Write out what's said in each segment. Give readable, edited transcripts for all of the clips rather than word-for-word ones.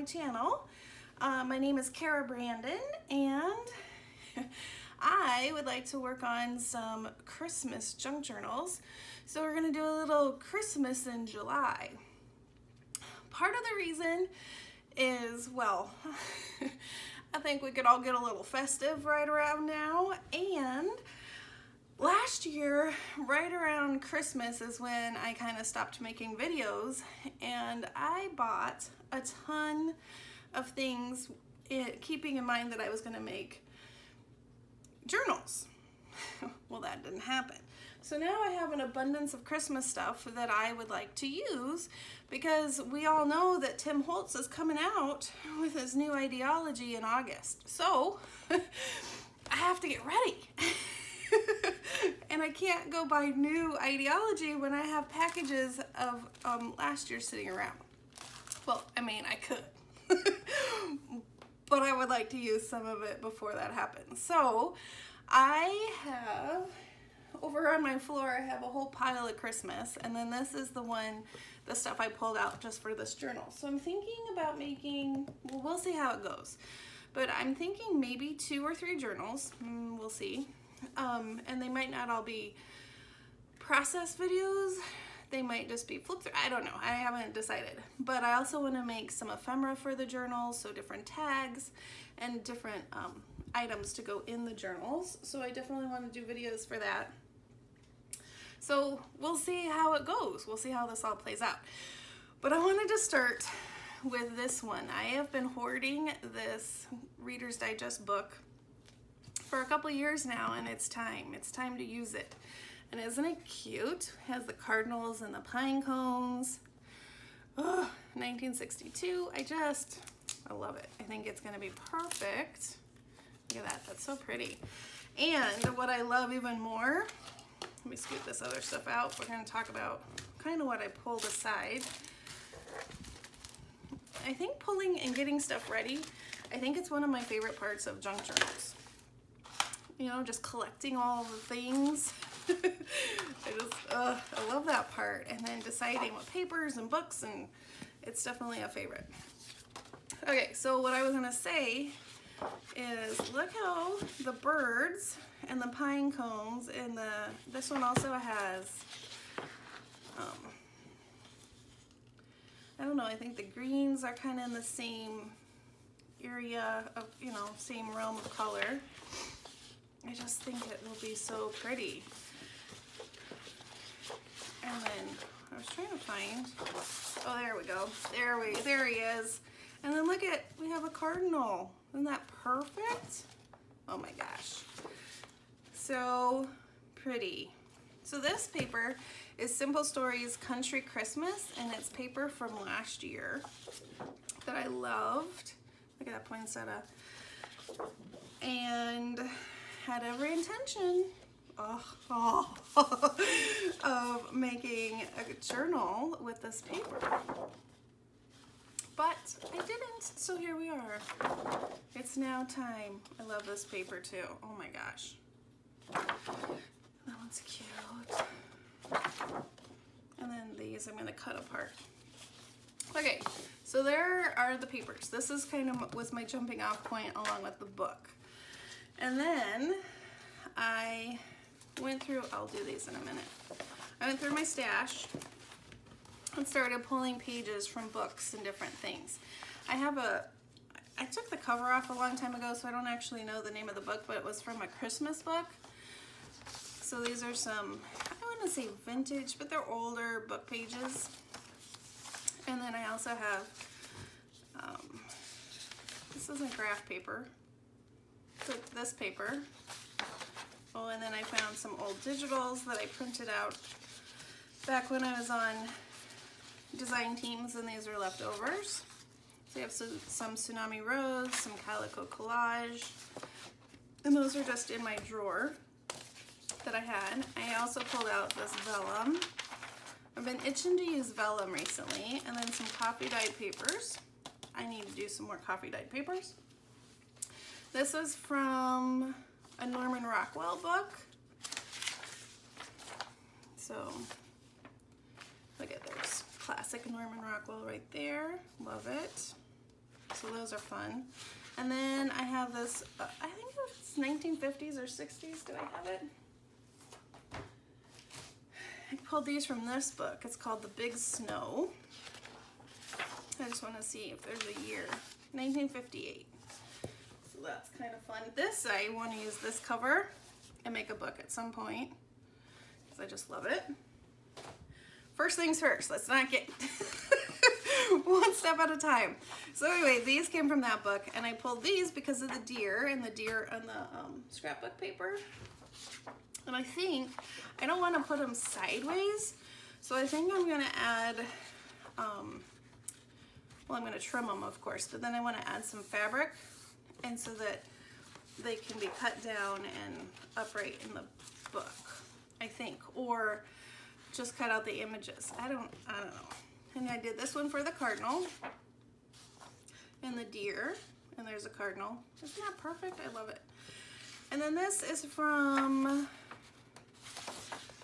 my channel. My name is Cara Brandon, and I would like to work on some Christmas junk journals. So we're gonna do a little Christmas in July. Part of the reason is, well, I think we could all get a little festive right around now, and last year, right around Christmas is when I kind of stopped making videos, and I bought a ton of things, keeping in mind that I was going to make journals. Well, that didn't happen. So now I have an abundance of Christmas stuff that I would like to use, because we all know that Tim Holtz is coming out with his new ideology in August. So I have to get ready. And I can't go buy new ideology when I have packages of last year sitting around. Well, I mean, I could. But I would like to use some of it before that happens. So I have, over on my floor, I have a whole pile of Christmas, and then this is the stuff I pulled out just for this journal. So I'm thinking about making, well, we'll see how it goes, but I'm thinking maybe 2 or 3 journals. We'll see. And they might not all be process videos. They might just be flip through. I don't know. I haven't decided. But I also want to make some ephemera for the journals, so different tags and different items to go in the journals. So I definitely want to do videos for that. So we'll see how it goes. We'll see how this all plays out. But I wanted to start with this one. I have been hoarding this Reader's Digest book for a couple years now, and it's time to use it. And isn't it cute? It has the cardinals and the pine cones. Oh, 1962. I love it. I think it's gonna be perfect. Look at that, that's so pretty. And what I love even more, let me scoop this other stuff out. We're gonna talk about kind of what I pulled aside. I think pulling and getting stuff ready, I think it's one of my favorite parts of junk journals. You know, just collecting all the things. I love that part. And then deciding what papers and books, and it's definitely a favorite. Okay, so what I was gonna say is, look how the birds and the pine cones, and this one also has, I don't know, I think the greens are kind of in the same area of, you know, same realm of color. I just think it will be so pretty. And then I was trying to find, oh, there we go. There he is. And then look at, we have a cardinal. Isn't that perfect? Oh my gosh. So pretty. So this paper is Simple Stories Country Christmas, and it's paper from last year that I loved. Look at that poinsettia. And had every intention of making a journal with this paper, but I didn't, so here we are. It's now time. I love this paper too. Oh my gosh, that one's cute. And then these I'm going to cut apart. Okay, so there are the papers. This is kind of was my jumping off point along with the book. And then I went through, I'll do these in a minute. I went through my stash and started pulling pages from books and different things. I took the cover off a long time ago, so I don't actually know the name of the book, but it was from a Christmas book. So these are some, I wouldn't say vintage, but they're older book pages. And then I also have, this isn't graph paper. This paper. Oh, and then I found some old digitals that I printed out back when I was on design teams, and these are leftovers. So you have some Tsunami Rose, some Calico Collage, and those are just in my drawer that I had. I also pulled out this vellum. I've been itching to use vellum recently, and then some coffee dyed papers. I need to do some more coffee dyed papers. This was from a Norman Rockwell book. So look at, there's classic Norman Rockwell right there. Love it. so those are fun. And then I have this, I think it's 1950s or 60s. Do I have it? I pulled these from this book. It's called The Big Snow. I just want to see if there's a year. 1958. So that's kind of fun. This, I want to use this cover and make a book at some point because I just love it. First things first, let's not get one step at a time. So anyway, these came from that book, and I pulled these because of the deer and the deer on the scrapbook paper. And I think, I don't want to put them sideways, so I think I'm going to add, well, I'm going to trim them, of course, but then I want to add some fabric, and so that they can be cut down and upright in the book, I think, or just cut out the images. I don't know. And I did this one for the Cardinal and the deer, and there's a Cardinal. Isn't that perfect? I love it. And then this is from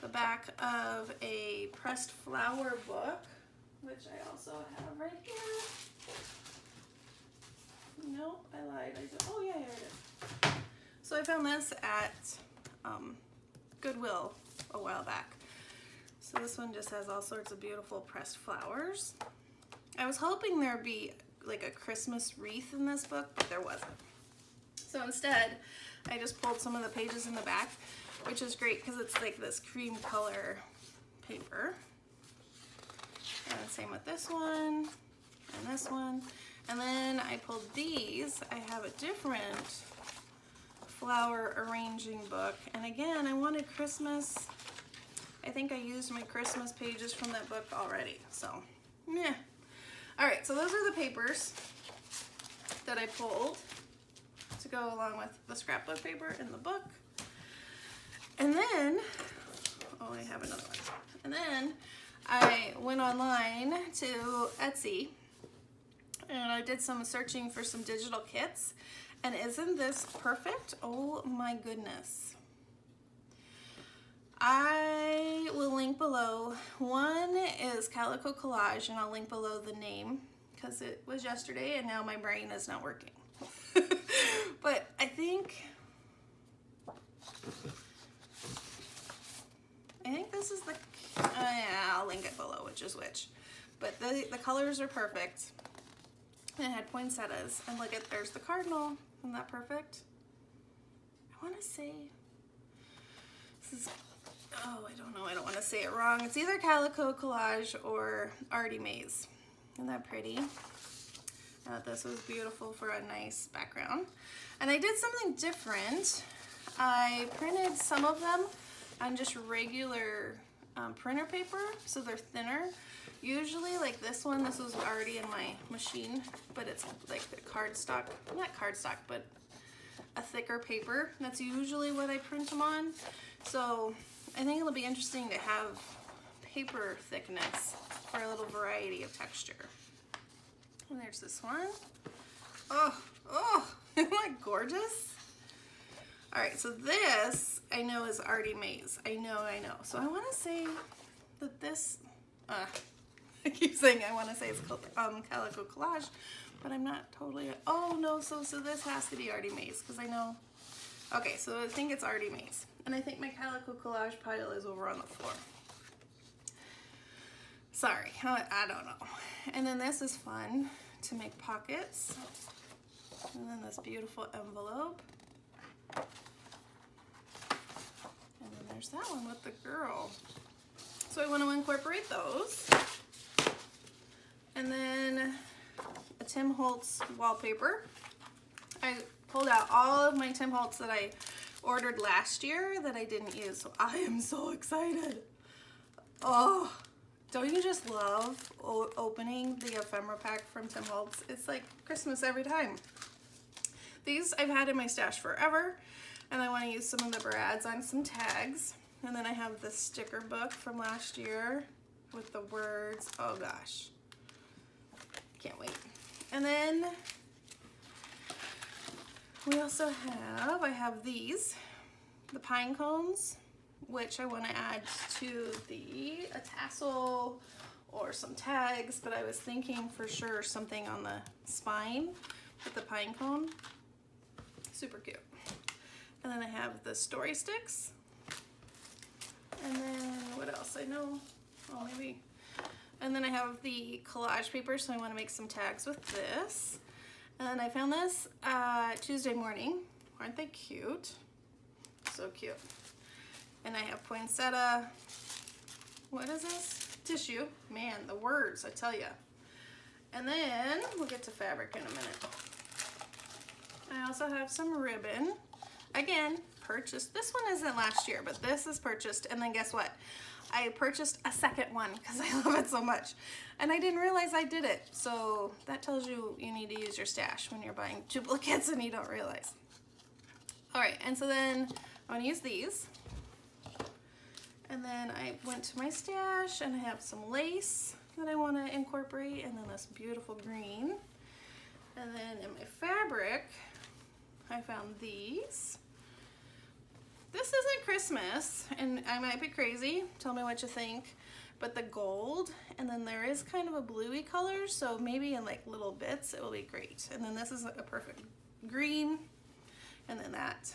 the back of a pressed flower book, which I also have right here. Nope, I lied. Oh yeah, here it is. So I found this at Goodwill a while back. So this one just has all sorts of beautiful pressed flowers. I was hoping there'd be like a Christmas wreath in this book, but there wasn't. So instead, I just pulled some of the pages in the back, which is great because it's like this cream color paper. And same with this one and this one. And then I pulled these. I have a different flower arranging book. And again, I wanted Christmas. I think I used my Christmas pages from that book already. So, yeah. All right, so those are the papers that I pulled to go along with the scrapbook paper in the book. And then, oh, I have another one. And then I went online to Etsy and I did some searching for some digital kits. And isn't this perfect? Oh my goodness. I will link below. One is Calico Collage, and I'll link below the name because it was yesterday and now my brain is not working. But I think this is the, yeah, I'll link it below, which is which. But the colors are perfect. And it had poinsettias. And look at, there's the Cardinal. Isn't that perfect? I want to say, this is, oh, I don't know. I don't want to say it wrong. It's either Calico Collage or ArtyMaze. Isn't that pretty? I thought this was beautiful for a nice background. And I did something different. I printed some of them on just regular printer paper, so they're thinner. Usually, like this one, this was already in my machine, but it's like the cardstock, not cardstock, but a thicker paper. That's usually what I print them on. So I think it'll be interesting to have paper thickness for a little variety of texture. And there's this one. Oh, isn't that gorgeous? All right, so this I know is ArtyMaze. I know. So I want to say that this, I keep saying I want to say it's called Calico Collage, but I'm not totally, oh no, so this has to be ArtyMaze because I know. Okay, so I think it's ArtyMaze. And I think my Calico Collage pile is over on the floor. Sorry, I don't know. And then this is fun to make pockets. And then this beautiful envelope. And then there's that one with the girl. So I want to incorporate those. And then a Tim Holtz wallpaper. I pulled out all of my Tim Holtz that I ordered last year that I didn't use. So I am so excited. Oh, don't you just love opening the ephemera pack from Tim Holtz? It's like Christmas every time. These I've had in my stash forever, and I want to use some of the brads on some tags. And then I have the sticker book from last year with the words. Oh gosh, can't wait. And then we also have, I have these, the pine cones, which I want to add to a tassel or some tags, but I was thinking for sure something on the spine with the pine cone. Super cute. And then I have the story sticks. And then what else? I know, oh maybe. And then I have the collage paper, so I want to make some tags with this. And then I found this Tuesday morning. Aren't they cute? So cute. And I have poinsettia. What is this? Tissue. Man, the words, I tell you. And then we'll get to fabric in a minute. I also have some ribbon. Again, purchased. This one isn't last year, but this is purchased. And then guess what? I purchased a second one because I love it so much. And I didn't realize I did it. So that tells you you need to use your stash when you're buying duplicates and you don't realize. All right, and so then I'm gonna use these. And then I went to my stash and I have some lace that I want to incorporate, and then this beautiful green. And then in my fabric, I found these. This isn't Christmas, and I might be crazy, tell me what you think, but the gold, and then there is kind of a bluey color, so maybe in like little bits it will be great. And then this is a perfect green, and then that.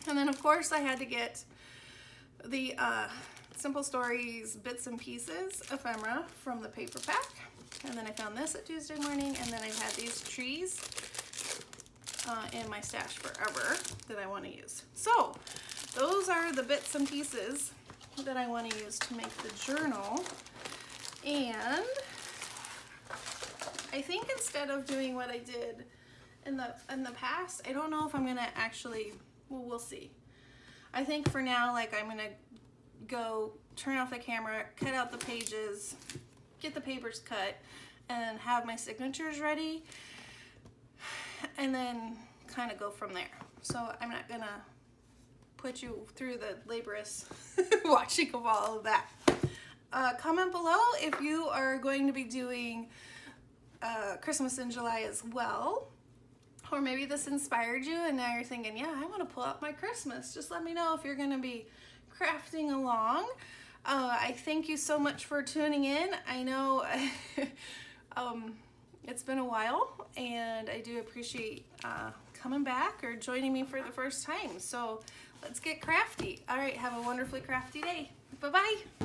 And then of course I had to get the Simple Stories Bits and Pieces ephemera from the paper pack. And then I found this at Tuesday morning, and then I've had these trees in my stash forever that I want to use. So those are the bits and pieces that I want to use to make the journal. And I think instead of doing what I did in the past, I don't know if I'm gonna actually, well, we'll see. I think for now, like, I'm gonna go turn off the camera, cut out the pages, get the papers cut, and have my signatures ready, and then kind of go from there. So I'm not gonna put you through the laborious watching of all of that. Comment below if you are going to be doing Christmas in July as well, or maybe this inspired you and now you're thinking, yeah, I want to pull out my Christmas. Just let me know if you're going to be crafting along. I thank you so much for tuning in. I know it's been a while, and I do appreciate coming back or joining me for the first time. So let's get crafty. All right, have a wonderfully crafty day. Bye-bye.